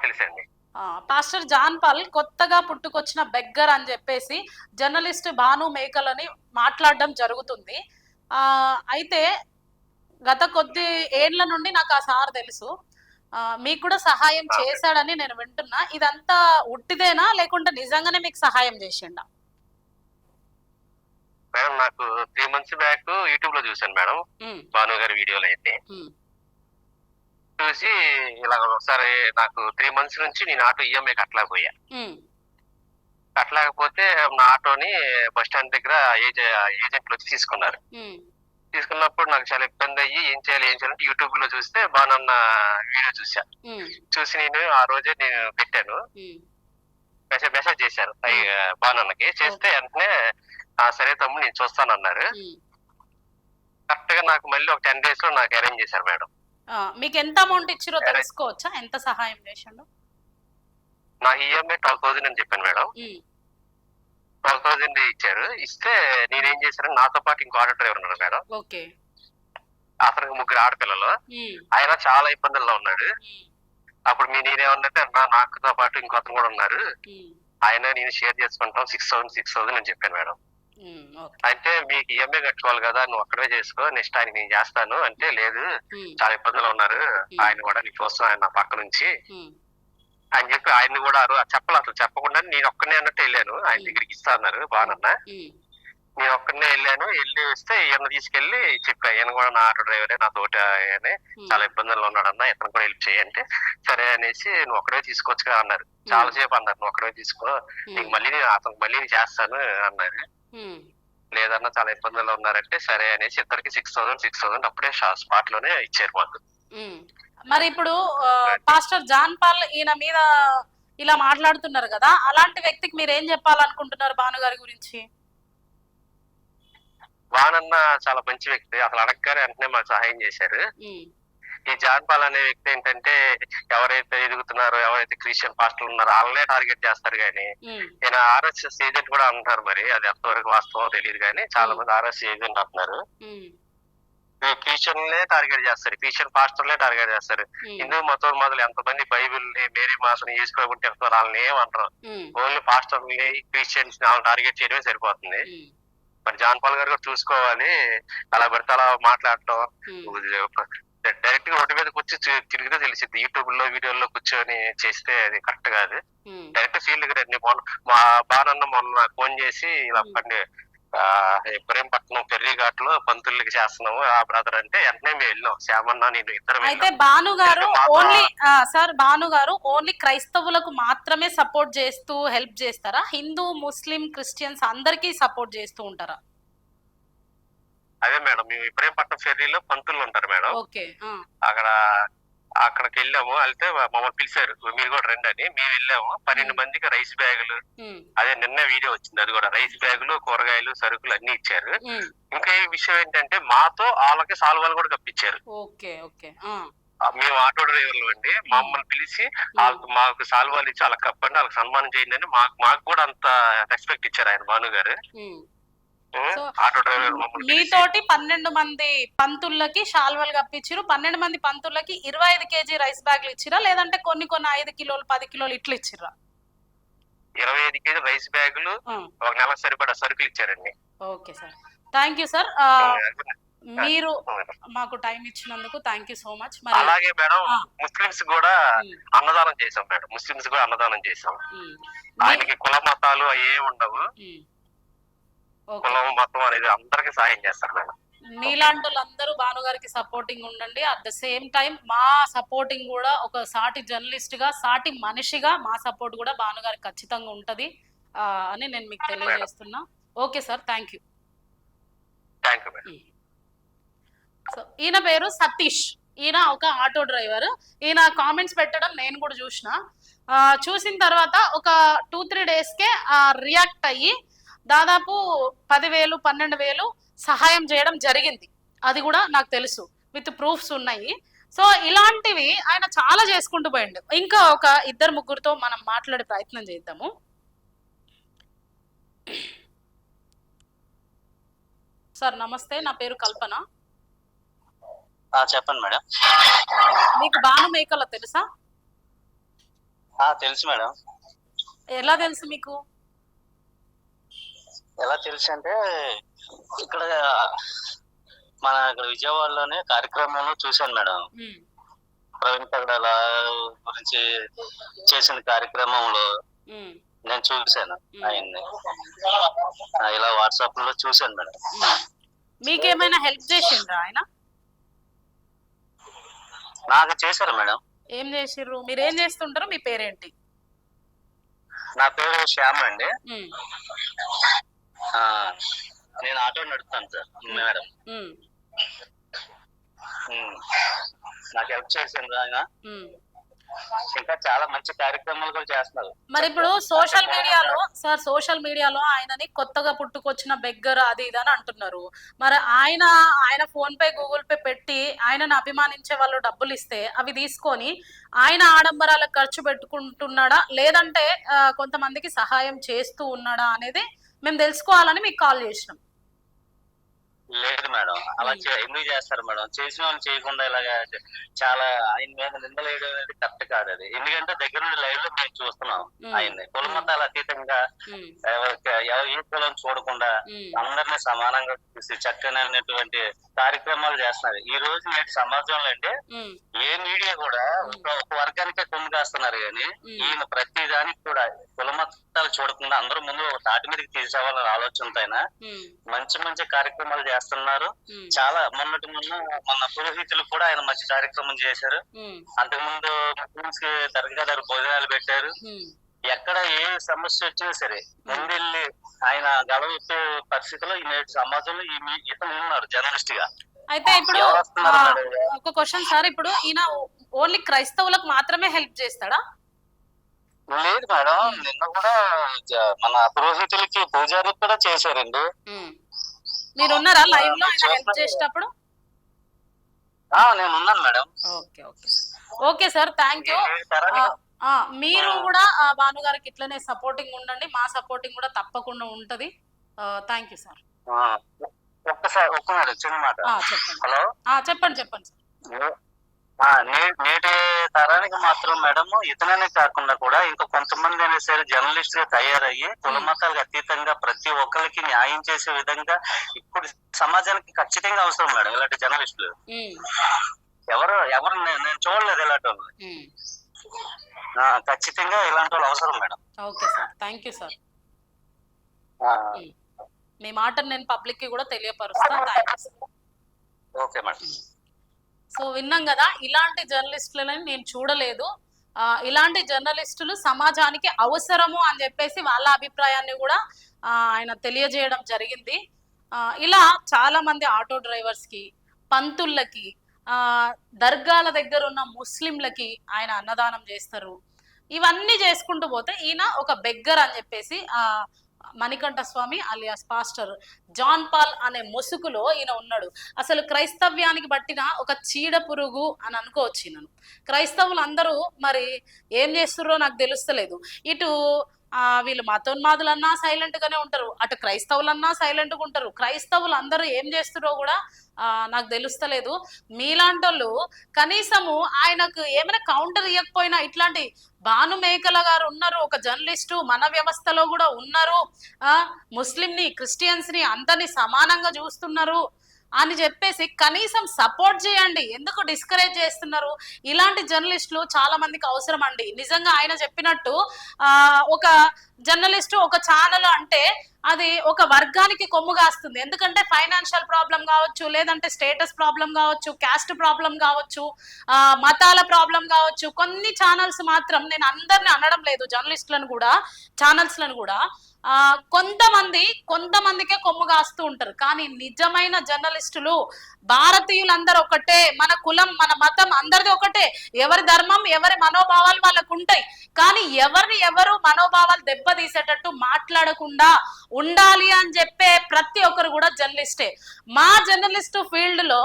తెలుసండి. పాస్టర్ జాన్ పాల్ కొత్తగా పుట్టుకొచ్చిన బెగ్గర్ అని చెప్పేసి జర్నలిస్ట్ భానుమేకలని మాట్లాడడం జరుగుతుంది. అయితే గత కొద్ది ఏళ్ల నుండి నాకు ఆ సార్ తెలుసు. మీకు కూడా సహాయం చేశాడని నేను వింటున్నా. ఇదంతా ఉట్టిదేనా లేకుంటే నిజంగానే మీకు సహాయం చేసిండా? మేడం నాకు 3 months బ్యాక్ యూట్యూబ్ లో చూసాను మేడం, భాను గారి వీడియోలో అయితే చూసి ఇలా ఒకసారి నాకు 3 months నుంచి నేను ఆటో ఈఎంఐ కట్టలేకపోయా. కట్టలేకపోతే నా ఆటోని బస్ స్టాండ్ దగ్గర ఏజెంట్లు వచ్చి తీసుకున్నారు. తీసుకున్నప్పుడు నాకు చాలా ఇబ్బంది అయ్యి ఏం చేయాలంటే యూట్యూబ్ లో చూస్తే బానన్న వీడియో చూసి నేను ఆ రోజే నేను పెట్టాను. మెసేజ్ చేశాను బానన్నకి. చేస్తే వెంటనే సరే తమ్ముడు నేను చూస్తానన్నారు. కరెక్ట్ గా నాకు మళ్ళీ ఒక 10 days లో నాకు అరేంజ్ చేశారు మేడం. మీకు ఎంత అమౌంట్ ఇచ్చిరో తెలుసుకోవచ్చా? ఎంత సహాయం చేసిండు? నాకు ఈఎంఐ 12,000 అని చెప్పాను మేడం. 12,000 ఇచ్చారు. ఇస్తే నేనేం చేశాను, నాతో పాటు ఇంకో ఆటో డ్రైవర్ ఉన్నాడు మేడం. అతనికి 3 ఆడపిల్లలు. ఆయన చాలా ఇబ్బందుల్లో ఉన్నాడు. అప్పుడు నేనేమన్నట్టే నాకుతో పాటు ఇంకో అతను కూడా ఉన్నారు, ఆయన నేను షేర్ చేసుకుంటాం 6,000 అని చెప్పాను మేడం. అంటే మీకు ఈఎంఐ కట్టుకోవాలి కదా, నువ్వు అక్కడే చేసుకో, నెక్స్ట్ ఆయన నేను చేస్తాను అంటే, లేదు చాలా ఇబ్బందులు ఉన్నారు, ఆయన కూడా నీకు వస్తాను ఆయన నా పక్క నుంచి అని చెప్పి ఆయన్ని కూడా చెప్పాలి. అసలు చెప్పకుండా నేను ఒక్కనే అన్నట్టు వెళ్ళాను. ఆయన దగ్గరికి ఇస్తా అన్నారు బానన్న. నేను ఒక్కనే వెళ్ళి వస్తే ఈయన తీసుకెళ్లి చెప్పా, ఈయన కూడా నా ఆటో డ్రైవరే, నా తోట అని చాలా ఇబ్బందుల్లో ఉన్నాడన్న, ఇతను కూడా హెల్ప్ చేయంటే సరే అనేసి నువ్వు ఒక్కడే తీసుకోవచ్చు కదా అన్నారు. చాలా సేపు అన్నారు, నువ్వు ఒక్కడే తీసుకో, నీకు మళ్ళీ అతనికి మళ్ళీ నేను చేస్తాను అన్నారు. లేదన్నా చాలా ఇబ్బందుల్లో ఉన్నారంటే సరే అనేసి ఇద్దరికి 6,000 అప్పుడే స్పాట్ లోనే ఇచ్చారు మాకు. మరి ఇప్పుడు పాస్టర్ జాన్ పాల్ ఈయన మీద ఇలా మాట్లాడుతున్నారు కదా, అలాంటి వ్యక్తికి మీరు ఏం చెప్పాలనుకుంటున్నారు భాను గారి గురించి? వానన్న చాలా మంచి వ్యక్తి. అసలు అడగగానే వెంటనే మాకు సహాయం చేశారు. ఈ జాన్ పాల్ అనే వ్యక్తి ఏంటంటే ఎవరైతే ఎదుగుతున్నారో, ఎవరైతే క్రిస్టియన్ పాస్టర్లు ఉన్నారో వాళ్ళనే టార్గెట్ చేస్తారు. కానీ ఈయన ఆర్ఎస్ఎస్ ఏజెంట్ కూడా అంటున్నారు. మరి అది ఎంతవరకు వాస్తవం తెలియదు, కానీ చాలా మంది ఆర్ఎస్ఎస్ ఏజెంట్ అంటున్నారు. క్రిస్టియన్లే టార్గెట్ చేస్తారు, క్రిస్టియన్ పాస్టర్లే టార్గెట్ చేస్తారు. హిందూ మతం మొదలు ఎంతమంది బైబిల్ని మేరీ మాసం చేసుకోబట్టి వాళ్ళని ఏమంటారు, ఓన్లీ పాస్టర్ని క్రిస్టియన్స్ వాళ్ళని టార్గెట్ చేయడమే సరిపోతుంది. మరి జాన్ పాల్ గారు కూడా చూసుకోవాలి. అలా పడితే అలా మాట్లాడటం, డైరెక్ట్ గా రోడ్డు మీద కూర్చొని తిరిగితే తెలిసింది. యూట్యూబ్ లో వీడియోలో కూర్చొని చేస్తే అది కరెక్ట్ కాదు. డైరెక్ట్ ఫీల్డ్ రండి. మా బానన్న మొన్న ఫోన్ చేసి ఇలా పండి ఇబ్రహీంపట్నం ఫెర్రీ ఘాట్ లో పంతులకి చేస్తున్నాము ఆ బ్రదర్ అంటే వెంటనే మేము వెళ్ళాం. శ్యామన్న నేను ఇద్దరం అయితే భాను గారు ఓన్లీ సార్ భాను గారు ఓన్లీ క్రైస్తవులకు మాత్రమే సపోర్ట్ చేస్తూ హెల్ప్ చేస్తారా? హిందూ ముస్లిం క్రిస్టియన్స్ అందరికీ సపోర్ట్ చేస్తూ ఉంటారా? అదే మేడం, మేము ఇబ్రహీంపట్నం ఫెర్రీలో పంతులు ఉంటారు మేడం. ఓకే. అక్కడికి వెళ్ళాము. వెళ్తే మమ్మల్ని పిలిచారు, మీరు కూడా రండి అని. మేము వెళ్ళాము. 12 మందికి రైస్ బ్యాగులు, అదే నిన్న వీడియో వచ్చింది, అది కూడా రైస్ బ్యాగులు, కూరగాయలు, సరుకులు అన్ని ఇచ్చారు. ఇంకా ఈ విషయం ఏంటంటే మాతో వాళ్ళకి సాల్వాలు కూడా కప్పించారు. మేము ఆటో డ్రైవర్లు అండి, మమ్మల్ని పిలిచి మాకు సాల్వాలు ఇచ్చి వాళ్ళకి కప్పండి, వాళ్ళకి సన్మానం చేయండి అని మాకు కూడా అంత రెస్పెక్ట్ ఇచ్చారు ఆయన భాను గారు. మీతోటి 12 మంది పంతులకి షాల్వలు కప్పించారు. 12 మంది పంతులకి 25 కేజీ రైస్ బ్యాగ్లు ఇచ్చిరా, లేదంటే కొన్ని 5 కిలోలు 10 కిలోలు ఇట్లా ఇచ్చిరా? 25 కేజీ రైస్ బ్యాగులు, ఒక నెల సరిపడా సరుకులు ఇచ్చారండి. Okay sir, thank you sir. మీరు మాకు టైం ఇచ్చినందుకు థ్యాంక్ యూ సో మచ్. అలాగే మేడం, ముస్లిమ్స్ కూడా అన్నదానం చేసాం మేడం. ముస్లిమ్స్ కూడా అన్నదానం చేసాం. ఆయనకి కుల మతాలు అవి ఉండవు, కులం మతం అనేది అందరికి సహాయం చేస్తారు మేడం. మీలాంటి వాళ్ళందరూ భానుగారికి సపోర్టింగ్ ఉండండి. అట్ ద సేమ్ టైం మా సపోర్టింగ్ కూడా, ఒక సాటి జర్నలిస్ట్ గా, సాటి మనిషిగా మా సపోర్ట్ కూడా భానుగారికి ఖచ్చితంగా ఉంటది అని నేను మీకు తెలియజేస్తున్నా. Okay sir, thank you. So ఈయన పేరు సతీష్, ఈయన ఒక ఆటో డ్రైవర్. ఈయన కామెంట్స్ పెట్టడం నేను కూడా చూసిన తర్వాత ఒక 2-3 డేస్కే రియాక్ట్ అయ్యి దాదాపు 10,000 12,000 సహాయం చేయడం జరిగింది. అది కూడా నాకు తెలుసు, విత్ ప్రూఫ్స్ ఉన్నాయి. సో ఇలాంటివి ఆయన చాలా చేసుకుంటూ పోయిండు. ఇంకా ఒక 2-3తో మనం మాట్లాడే ప్రయత్నం చేద్దాము. సార్ నమస్తే, నా పేరు కల్పన. చెప్పండి మేడం. మీకు భాను మేకల తెలుసా? తెలుసు మేడం. ఎలా తెలుసు మీకు? ఎలా తెలుసు అంటే ఇక్కడ మన విజయవాడలోనే కార్యక్రమంలో చూశాను మేడం. ప్రవీణ్ పగడాల గురించి చేసిన కార్యక్రమంలో నేను చూశాను ఆయన్ని, ఇలా వాట్సాప్ లో చూశాను మేడం. మీకేమైనా హెల్ప్ చేసిండ్రా ఆయన? నాకు చేశారు మేడం. ఏం చేసిర్రు? మీరు ఏం చేస్తుంటారు? మీ పేరేంటి? నా పేరు శ్యామ్ అండి. నేను ఆటో నడుపుతాను సార్ మేడం. నాకు హెల్ప్ చేసిండ్రు ఆయన. ఇంకా చాలా మంచి కార్యక్రమాలు కూడా చేస్తున్నారు. మరి ఇప్పుడు సోషల్ మీడియాలో ఆయనని కొత్తగా పుట్టుకొచ్చిన బెగ్గర్ అది ఇది అని అంటున్నారు. మరి ఆయన ఫోన్ పే గూగుల్ పే పెట్టి ఆయనను అభిమానించే వాళ్ళు డబ్బులు ఇస్తే అవి తీసుకొని ఆయన ఆడంబరాలకు ఖర్చు పెట్టుకుంటున్నాడా, లేదంటే కొంతమందికి సహాయం చేస్తూ ఉన్నాడా అనేది మేము తెలుసుకోవాలని మీకు కాల్ చేసినాం. లేదు మేడం, అలా ఎందుకు చేస్తారు మేడం? చేసిన వాళ్ళు చేయకుండా ఇలాగా చాలా ఆయన మీద నిందలేయడం అనేది కరెక్ట్ కాదు. అది ఎందుకంటే దగ్గర నుండి లైవ్ లో మేము చూస్తున్నాం ఆయన్ని. కుల మతాలు అతీతంగా ఏ కులం చూడకుండా అందరినీ సమానంగా చూసి చక్కనైనటువంటి కార్యక్రమాలు చేస్తున్నారు. ఈ రోజు నేటి సమాజంలో అంటే ఏ మీడియా కూడా ఒక వర్గానికే కొమ్ము కాస్తున్నారు, కానీ ఈయన ప్రతి దానికి కూడా కుల మతాలు చూడకుండా అందరూ ముందు ఒక తాటి మీదకి తీసేవాళ్ళని ఆలోచనతో అయినా మంచి మంచి కార్యక్రమాలు చేస్తున్నారు. చాలా మొన్న పురోహితులు కూడా ఆయన మంచి కార్యక్రమం చేశారు. అంతకుముందు ముస్లిమ్స్ కి దర్గా దగ్గర భోజనాలు పెట్టారు. ఎక్కడ ఏ సమస్య వచ్చినా సరే ముందెళ్ళి ఆయన గడవచ్చే పరిస్థితిలో ఈ నేటి సమాజంలో ఇతను ఉన్నారు జర్నలిస్ట్ గా. అయితే ఇప్పుడు ఒక క్వశ్చన్ సార్, ఇప్పుడు ఈయన ఓన్లీ క్రైస్తవులకు మాత్రమే హెల్ప్ చేస్తాడా? లేదు మేడం, నిన్న కూడా మన పురోహితులకి పూజారికి కూడా చేశారండి. మీరు ఉన్నారా లైవ్ లో ఆయన హెల్ప్ చేసేటప్పుడు? నేను ఉన్నాను madam. Okay sir, thank you. మీరు కూడా భాను గారికి ఇట్లనే సపోర్టింగ్ ఉండండి. మా సపోర్టింగ్ కూడా తప్పకుండా ఉంటది. Thank you sir. ఒక్కసారి చిన్న మాట. హలో, చెప్పండి సార్. నేటి తరానికి మాత్రం మేడం ఇతననే కాకుండా కూడా ఇంకా కొంతమంది అయినా సరే జర్నలిస్ట్ గా తయారయ్యి కుల మతాలకు అతీతంగా ప్రతి ఒక్కరికి న్యాయం చేసే విధంగా ఇప్పుడు సమాజానికి ఖచ్చితంగా అవసరం మేడం ఇలాంటి జర్నలిస్టులు. ఎవరు నేను చూడలేదు ఇలాంటి వాళ్ళు. ఖచ్చితంగా ఇలాంటి వాళ్ళు అవసరం madam. Okay sir, thank you sir. మీ మాటను నేను పబ్లిక్ కి కూడా తెలియపరుస్తా. థాంక్స్. Okay madam. సో విన్నాం కదా, ఇలాంటి జర్నలిస్టులని నేను చూడలేదు. ఇలాంటి జర్నలిస్టులు సమాజానికి అవసరము అని చెప్పేసి వాళ్ళ అభిప్రాయాన్ని కూడా ఆయన తెలియజేయడం జరిగింది. ఇలా చాలా మంది ఆటో డ్రైవర్స్ కి, పంతుళ్ళకి, దర్గాల దగ్గర ఉన్న ముస్లింలకి ఆయన అన్నదానం చేస్తారు. ఇవన్నీ చేసుకుంటూ పోతే ఈయన ఒక బెగ్గర్ అని చెప్పేసి మణికంఠ స్వామి అలియాస్ పాస్టర్ జాన్ పాల్ అనే ముసుగులో ఈయన ఉన్నాడు. అసలు క్రైస్తవ్యానికి బట్టిన ఒక చీడ పురుగు అని అనుకోవచ్చు ఈయనను. క్రైస్తవులు అందరూ మరి ఏం చేస్తుర్రో నాకు తెలుస్తలేదు. ఇటు వీళ్ళు మతోన్మాదులన్నా సైలెంట్ గానే ఉంటారు, అటు క్రైస్తవులన్నా సైలెంట్ గా ఉంటారు. క్రైస్తవులు అందరూ ఏం చేస్తుర్రో కూడా నాకు తెలుస్తలేదు. మీలాంటి వాళ్ళు కనీసము ఆయనకు ఏమైనా కౌంటర్ ఇవ్వకపోయినా, ఇట్లాంటి భాను మేకల గారు ఉన్నారు, ఒక జర్నలిస్టు మన వ్యవస్థలో కూడా ఉన్నారు, ముస్లిం ని క్రిస్టియన్స్ ని అందరినీ సమానంగా చూస్తున్నారు అని చెప్పేసి కనీసం సపోర్ట్ చేయండి. ఎందుకు డిస్కరేజ్ చేస్తున్నారు? ఇలాంటి జర్నలిస్టులు చాలా మందికి అవసరం అండి. నిజంగా ఆయన చెప్పినట్టు ఒక జర్నలిస్టు ఒక ఛానల్ అంటే అది ఒక వర్గానికి కొమ్ము కాస్తుంది. ఎందుకంటే ఫైనాన్షియల్ ప్రాబ్లం కావచ్చు, లేదంటే స్టేటస్ ప్రాబ్లం కావచ్చు, క్యాస్ట్ ప్రాబ్లం కావచ్చు, మతాల ప్రాబ్లం కావచ్చు. కొన్ని ఛానల్స్ మాత్రం, నేను అందరిని అనడం లేదు, జర్నలిస్టులను కూడా ఛానల్స్లను కూడా కొంతమందికే కొమ్ము కాస్తూ ఉంటారు. కానీ నిజమైన జర్నలిస్టులు భారతీయులందరూ ఒకటే, మన కులం మన మతం అందరిది ఒకటే, ఎవరి ధర్మం ఎవరి మనోభావాలు వాళ్ళకు ఉంటాయి. కానీ ఎవరు మనోభావాలు దెబ్బతీసేటట్టు మాట్లాడకుండా ఉండాలి అని చెప్పే ప్రతి ఒక్కరు కూడా జర్నలిస్టే. మా జర్నలిస్టు ఫీల్డ్ లో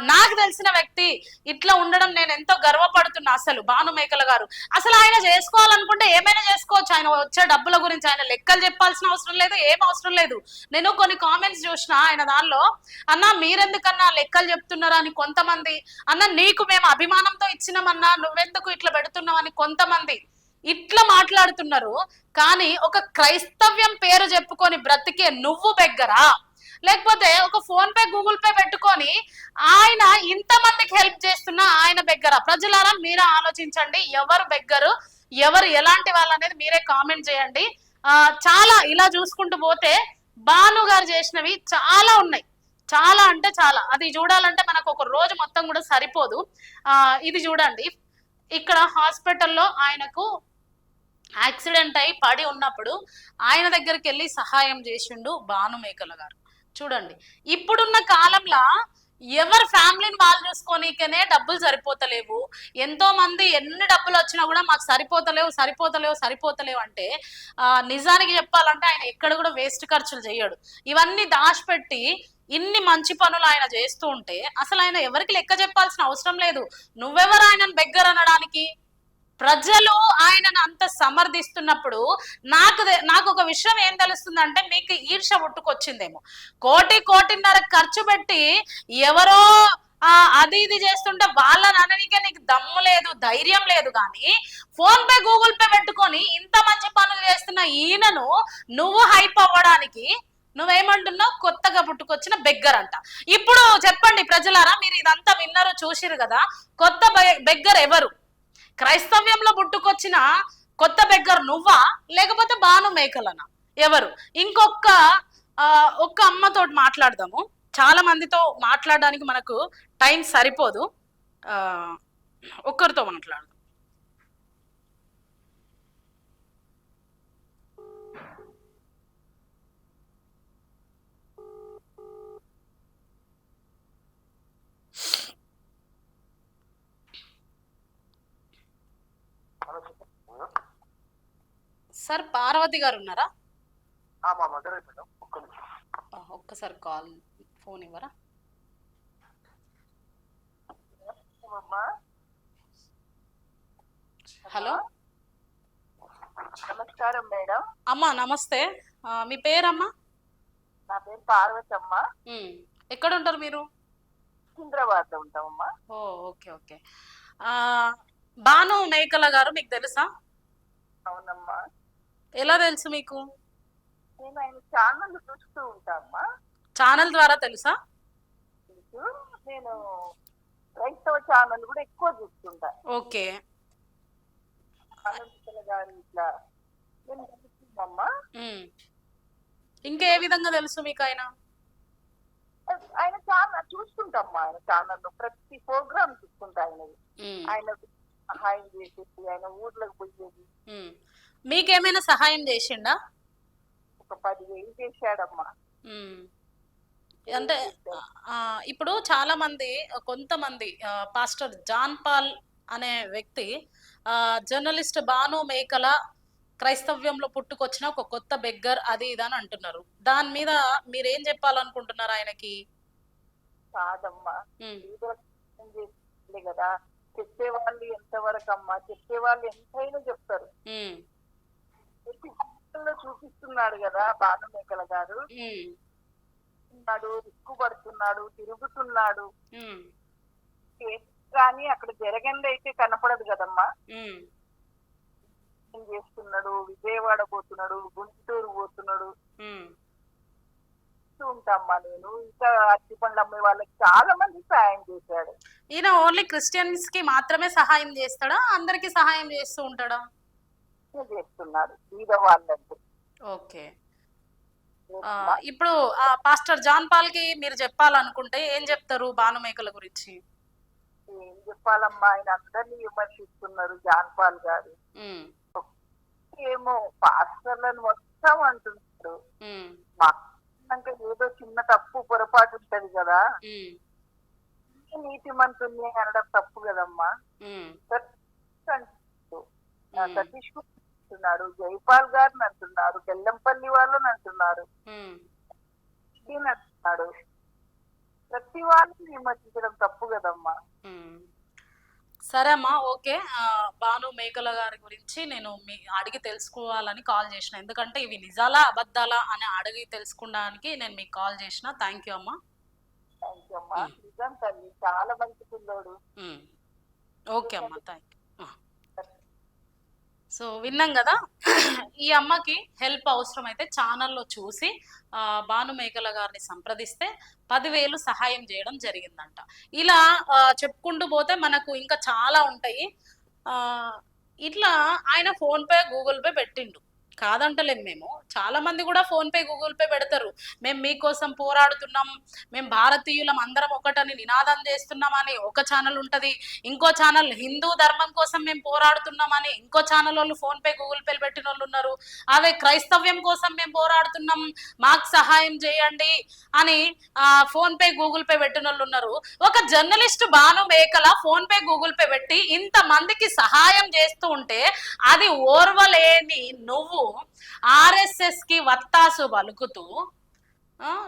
నాకు తెలిసిన వ్యక్తి ఇట్లా ఉండడం నేను ఎంతో గర్వపడుతున్నా. అసలు భాను మేకల గారు అసలు ఆయన చేసుకోవాలనుకుంటే ఏమైనా చేసుకోవచ్చు. ఆయన వచ్చే డబ్బుల గురించి ఆయన లెక్కలు చెప్పాల్సిన అవసరం లేదు, ఏం అవసరం లేదు. నేను కొన్ని కామెంట్స్ చూసిన ఆయన దానిలో, అన్న మీరెందుకన్నా లెక్కలు చెప్తున్నారా అని కొంతమంది, అన్న నీకు మేము అభిమానంతో ఇచ్చినామన్నా నువ్వెందుకు ఇట్లా పెడుతున్నావు అని కొంతమంది ఇట్లా మాట్లాడుతున్నారు. కానీ ఒక క్రైస్తవ్యం పేరు చెప్పుకొని బ్రతికే నువ్వు బెగ్గరా? లేకపోతే ఒక ఫోన్ పే గూగుల్ పే పెట్టుకొని ఆయన ఇంతమందికి హెల్ప్ చేస్తున్నా ఆయన బెగ్గరా? ప్రజలారా మీరే ఆలోచించండి, ఎవరు బెగ్గరు, ఎవరు ఎలాంటి వాళ్ళు అనేది మీరే కామెంట్ చేయండి. చాలా ఇలా చూసుకుంటూ పోతే భాను గారు చేసినవి చాలా ఉన్నాయి, చాలా అంటే చాలా. అది చూడాలంటే మనకు ఒక రోజు మొత్తం కూడా సరిపోదు. ఇది చూడండి, ఇక్కడ హాస్పిటల్లో ఆయనకు యాక్సిడెంట్ అయి పడి ఉన్నప్పుడు ఆయన దగ్గరికి వెళ్ళి సహాయం చేసిండు భాను మేకల గారు. చూడండి, ఇప్పుడున్న కాలంలో ఎవరి ఫ్యామిలీని వాళ్ళు చూసుకోనికనే డబ్బులు సరిపోతలేవు. ఎంతో మంది ఎన్ని డబ్బులు వచ్చినా కూడా మాకు సరిపోతలేవు అంటే నిజానికి చెప్పాలంటే ఆయన ఎక్కడ కూడా వేస్ట్ ఖర్చులు చేయడు. ఇవన్నీ దాచిపెట్టి ఇన్ని మంచి పనులు ఆయన చేస్తూ ఉంటే అసలు ఆయన ఎవరికి లెక్క చెప్పాల్సిన అవసరం లేదు. నువ్వెవరు ఆయనను బెగ్గర్ అనడానికి? ప్రజలు ఆయనను అంత సమర్థిస్తున్నప్పుడు నాకు ఒక విషయం ఏం తెలుస్తుందంటే, మీకు ఈర్ష పుట్టుకొచ్చిందేమో. కోటిన్నర ఖర్చు పెట్టి ఎవరో అది ఇది చేస్తుంటే వాళ్ళని అననికే నీకు దమ్ము లేదు, ధైర్యం లేదు. కానీ ఫోన్ పే గూగుల్ పే పెట్టుకొని ఇంత మంచి పనులు చేస్తున్న ఈయనను నువ్వు హైప్ అవ్వడానికి నువ్వేమంటున్నావు? కొత్తగా పుట్టుకొచ్చిన బెగ్గర్ అంట. ఇప్పుడు చెప్పండి ప్రజలారా, మీరు ఇదంతా విన్నారు, చూసిరు కదా, కొత్త బెగ్గర్ ఎవరు? క్రైస్తవ్యంలో పుట్టుకొచ్చిన కొత్త బెగ్గర్ నువ్వా, లేకపోతే భాను మేకలనా? ఎవరు? ఒక్క అమ్మతోటి మాట్లాడదాము. చాలా మందితో మాట్లాడడానికి మనకు టైం సరిపోదు, ఒక్కరితో మాట్లాడదాం. సార్ పార్వతి గారు ఉన్నారా? ఒక్కసారి ఫోన్ ఇవ్వరా? హలో, నమస్కారం మేడం. అమ్మా నమస్తే, మీ పేరమ్మా? నా పేరు పార్వతి అమ్మా. ఎక్కడ ఉంటారు మీరు? సికింద్రాబాద్ లో ఉంటామమ్మా. Okay okay. భాను మేకల గారు మీకు తెలుసా? అవునమ్మా. ఎలా తెలుసు మీకు? నేను ఆయన ఛానల్ చూస్తూ ఉంటామ్మా. ఛానల్ ద్వారా తెలుసా? నేను క్రైస్తవ ఛానల్ కూడా ఎక్కువ చూస్తుంటా. ఓకే. గారు ఇట్లా నేను చూస్తున్నామ్మా. ఇంకా ఏ విధంగా తెలుసు మీకు ఆయన? ఆయన ఛానల్ చూస్తుంటామ్మా, ఆయన ఛానల్లో ప్రతి ప్రోగ్రామ్ చూస్తుంటా ఆయనది. ఆయన సహాయం చేసేది, ఆయన ఊర్లకు పోయేది. మీకేమైనా సహాయం చేసిండా? ఒక 10,000 చేశాడమ్మా. అంటే ఇప్పుడు చాలా మంది, కొంతమంది పాస్టర్ జాన్ పాల్ అనే వ్యక్తి జర్నలిస్ట్ భాను మేకల క్రైస్తవ్యంలో పుట్టుకొచ్చిన ఒక కొత్త బెగ్గర్ అది ఇది అని అంటున్నారు. దాని మీద మీరేం చెప్పాలనుకుంటున్నారు ఆయనకి? కాదమ్మా, కదా చెప్పేవాళ్ళు ఎంతవరకు అమ్మా, చెప్పేవాళ్ళు ఎంతైనా చెప్తారు. చూపిస్తున్నాడు కదా భాను మేకల గారు, రిస్క్ పడుతున్నాడు, తిరుగుతున్నాడు, కానీ అక్కడ జరగంది అయితే కనపడదు కదమ్మా. చేస్తున్నాడు, విజయవాడ పోతున్నాడు, గుంటూరు పోతున్నాడు. ఉంటామ్మా నేను. ఇంకా అరటి పండ్లు అమ్మే వాళ్ళకి చాలా మంది సహాయం చేశాడు. ఈయన ఓన్లీ క్రిస్టియన్స్ కి మాత్రమే సహాయం చేస్తాడా, అందరికి సహాయం చేస్తూ ఉంటాడా? చేస్తున్నాడు బీద వాళ్ళంటే. ఓకే, ఇప్పుడు పాస్టర్ జాన్ పాల్ కి మీరు చెప్పాలనుకుంటే ఏం చెప్తారు భాను మేకల గురించి? ఏం చెప్పాలమ్మా, ఆయన అందరినీ విమర్శిస్తున్నారు జాన్ పాల్ గారు. ఏమో పాస్టర్లను మొత్తం అంటున్నారు. ఏదో చిన్న తప్పు పొరపాటు ఉంటది కదా, నీతి మంతుల్ని అనడం తప్పు కదమ్మా. సతీష్ అంటున్నాడు, జైపాల్ గారిని అంటున్నారు, బెల్లంపల్లి వాళ్ళని అంటున్నారు, అంటున్నాడు. ప్రతి వాళ్ళని విమర్శించడం తప్పు కదమ్మా. సరే అమ్మా, ఓకే. భాను మేకల గారి గురించి నేను అడిగి తెలుసుకోవాలని కాల్ చేసిన, ఎందుకంటే ఇవి నిజాలా అబద్ధాలా అని అడిగి తెలుసుకోవడానికి నేను మీకు కాల్ చేసిన. థ్యాంక్ యూ అమ్మా. థ్యాంక్ యూ అమ్మా, నిజం తల్లి, చాలా మంచి పిల్లోడు. ఓకే అమ్మా, థ్యాంక్ యూ. సో విన్నాం కదా, ఈ అమ్మకి హెల్ప్ అవసరం అయితే ఛానల్లో చూసి భాను మేకల గారిని సంప్రదిస్తే 10,000 సహాయం చేయడం జరిగిందంట. ఇలా చెప్పుకుంటూ పోతే మనకు ఇంకా చాలా ఉంటాయి. ఇట్లా ఆయన ఫోన్పే గూగుల్ పే పెట్టిండు, కాదంటలేం. మేము చాలా మంది కూడా ఫోన్ పే గూగుల్ పే పెడతారు. మేము మీకోసం పోరాడుతున్నాం, మేము భారతీయులం అందరం ఒకటని నినాదం చేస్తున్నామని ఒక ఛానల్ ఉంటది. ఇంకో ఛానల్ హిందూ ధర్మం కోసం మేము పోరాడుతున్నామని ఇంకో ఛానల్ వాళ్ళు ఫోన్ పే గూగుల్ పే పెట్టిన వాళ్ళు ఉన్నారు. అవే క్రైస్తవ్యం కోసం మేము పోరాడుతున్నాం, మాకు సహాయం చేయండి అని ఫోన్ పే గూగుల్ పే పెట్టిన వాళ్ళు ఉన్నారు. ఒక జర్నలిస్ట్ భాను మేకల ఫోన్ పే గూగుల్ పే పెట్టి ఇంత మందికి సహాయం చేస్తూ ఉంటే అది ఓర్వలేని నువ్వు ఆర్ఎస్ఎస్ కి వత్తాసు పలుకుతూ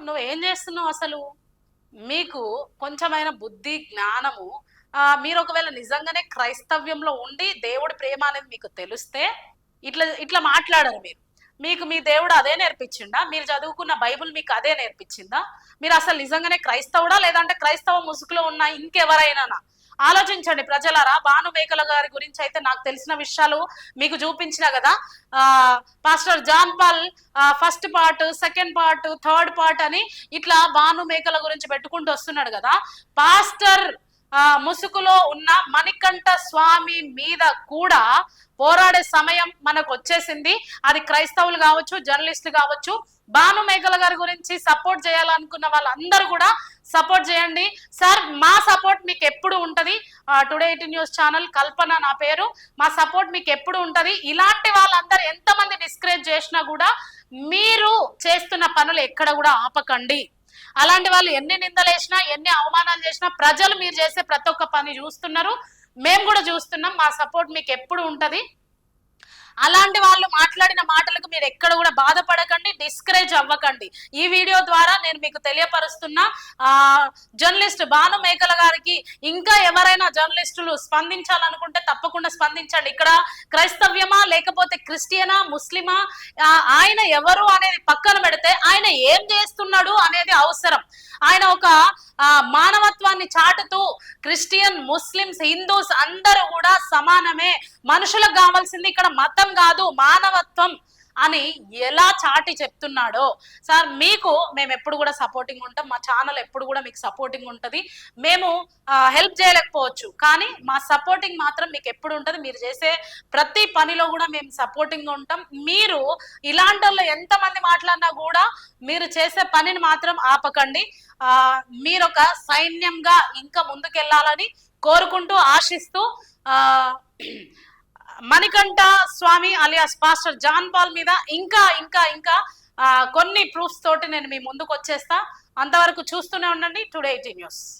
నువ్వేం చేస్తున్నావు? అసలు మీకు కొంచెమైన బుద్ధి జ్ఞానము, మీరు ఒకవేళ నిజంగానే క్రైస్తవ్యంలో ఉండి దేవుడి ప్రేమ అనేది మీకు తెలిస్తే ఇట్లా మాట్లాడరు. మీకు మీ దేవుడు అదే నేర్పించిండా? మీరు చదువుకున్న బైబుల్ మీకు అదే నేర్పించిందా? మీరు అసలు నిజంగానే క్రైస్తవుడా, లేదంటే క్రైస్తవ ముసుగులో ఉన్న ఇంకెవరైనా? ఆలోచించండి ప్రజలారా. భాను మేకల గారి గురించి అయితే నాకు తెలిసిన విషయాలు మీకు చూపించిన కదా. Pastor John Paul first part, second part, third part అని ఇట్లా భాను మేకల గురించి పెట్టుకుంటూ వస్తున్నాడు కదా. పాస్టర్ ముసుగులో ఉన్న మణికంఠ స్వామి మీద కూడా పోరాడే సమయం మనకు వచ్చేసింది. అది క్రైస్తవులు కావచ్చు, జర్నలిస్టులు కావచ్చు. భాను మేకల గారి గురించి సపోర్ట్ చేయాలనుకున్న వాళ్ళందరూ కూడా సపోర్ట్ చేయండి సార్. మా సపోర్ట్ మీకు ఎప్పుడు ఉంటది. టుడే 18 న్యూస్ ఛానల్, కల్పన నా పేరు. మా సపోర్ట్ మీకు ఎప్పుడు ఉంటది. ఇలాంటి వాళ్ళందరూ ఎంతమంది డిస్కరేజ్ చేసినా కూడా మీరు చేస్తున్న పనులు ఎక్కడ కూడా ఆపకండి. అలాంటి వాళ్ళు ఎన్ని నిందలేసినా, ఎన్ని అవమానాలు చేసినా ప్రజలు మీరు చేసే ప్రతి ఒక్క పని చూస్తున్నారు, మేము కూడా చూస్తున్నాం. మా సపోర్ట్ మీకు ఎప్పుడు ఉంటది. అలాంటి వాళ్ళు మాట్లాడిన మాటలకు మీరు ఎక్కడ కూడా బాధపడకండి, డిస్కరేజ్ అవ్వకండి. ఈ వీడియో ద్వారా నేను మీకు తెలియపరుస్తున్నా. జర్నలిస్ట్ భాను మేకల గారికి ఇంకా ఎవరైనా జర్నలిస్టులు స్పందించాలనుకుంటే తప్పకుండా స్పందించండి. ఇక్కడ క్రైస్తవ్యమా లేకపోతే క్రిస్టియనా ముస్లిమా, ఆయన ఎవరు అనేది పక్కన పెడితే ఆయన ఏం చేస్తున్నాడు అనేది అవసరం. ఆయన ఒక మానవత్వాన్ని చాటుతూ క్రిస్టియన్, ముస్లిమ్స్, హిందూస్ అందరూ కూడా సమానమే, మనుషులకు కావాల్సింది ఇక్కడ మతం కాదు మానవత్వం అని ఎలా చాటి చెప్తున్నాడో సార్, మీకు మేము ఎప్పుడు కూడా సపోర్టింగ్ ఉంటాం, మా ఛానల్ ఎప్పుడు కూడా మీకు సపోర్టింగ్ ఉంటుంది. మేము హెల్ప్ చేయలేకపోవచ్చు, కానీ మా సపోర్టింగ్ మాత్రం మీకు ఎప్పుడు ఉంటుంది. మీరు చేసే ప్రతి పనిలో కూడా మేము సపోర్టింగ్ ఉంటాం. మీరు ఇలాంటి వాళ్ళు ఎంతమంది మాట్లాడినా కూడా మీరు చేసే పనిని మాత్రం ఆపకండి. మీరొక సైన్యంగా ఇంకా ముందుకెళ్ళాలని కోరుకుంటూ, ఆశిస్తూ మణికంఠ స్వామి అలియాస్ పాస్టర్ జాన్ పాల్ మీద ఇంకా ఇంకా ఇంకా కొన్ని ప్రూఫ్స్ తోటి నేను మీ ముందుకు వచ్చేస్తా. అంతవరకు చూస్తూనే ఉండండి టుడే 18 న్యూస్.